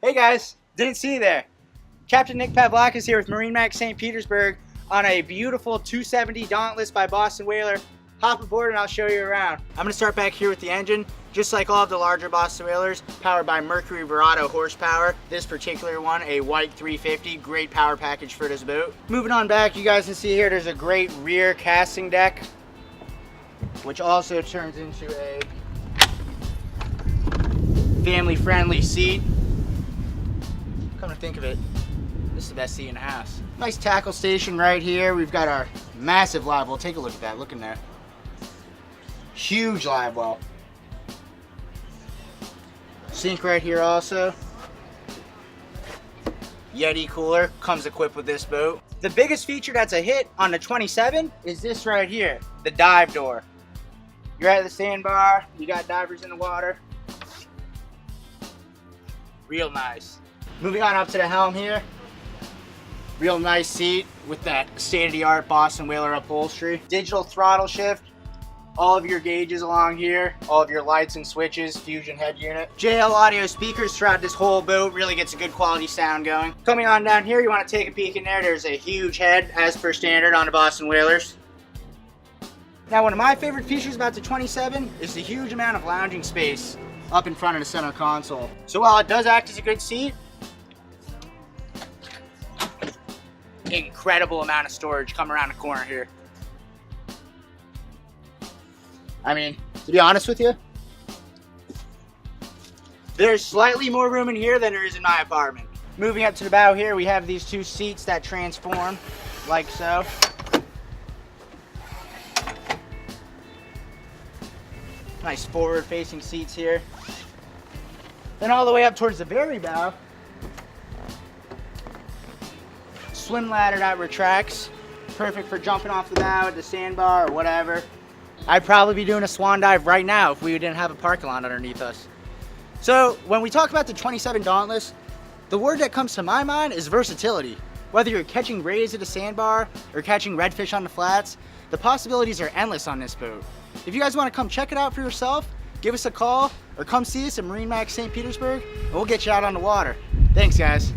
Hey guys, didn't see you there. Captain Nick Pavlak is here with MarineMax St. Petersburg on a beautiful 270 Dauntless by Boston Whaler. Hop aboard and I'll show you around. I'm gonna start back here with the engine. Just like all of the larger Boston Whalers, powered by Mercury Verado horsepower. This particular one, a white 350, great power package for this boat. Moving on back, you guys can see here, there's a great rear casting deck, which also turns into a family-friendly seat. Come to think of it, this is the best seat in the house. Nice tackle station right here. We've got our massive live well. Take a look at that, look in there. Huge live well. Sink right here also. Yeti cooler comes equipped with this boat. The biggest feature that's a hit on the 27 is this right here, the dive door. You're at the sandbar, you got divers in the water. Real nice. Moving on up to the helm here. Real nice seat with that state-of-the-art Boston Whaler upholstery. Digital throttle shift. All of your gauges along here, all of your lights and switches, fusion head unit. JL audio speakers throughout this whole boat, really gets a good quality sound going. Coming on down here, you want to take a peek in there, there's a huge head as per standard on the Boston Whalers. Now one of my favorite features about the 27 is the huge amount of lounging space up in front of the center console. So while it does act as a good seat, incredible amount of storage come around the corner here. I mean, to be honest with you, there's slightly more room in here than there is in my apartment. Moving up to the bow here, we have these two seats that transform, like so. Nice forward-facing seats here. Then all the way up towards the very bow, swim ladder that retracts. Perfect for jumping off the bow at the sandbar or whatever. I'd probably be doing a swan dive right now if we didn't have a parking lot underneath us. So when we talk about the 27 Dauntless, the word that comes to my mind is versatility. Whether you're catching rays at a sandbar or catching redfish on the flats, the possibilities are endless on this boat. If you guys want to come check it out for yourself, give us a call or come see us at MarineMax St. Petersburg and we'll get you out on the water. Thanks guys.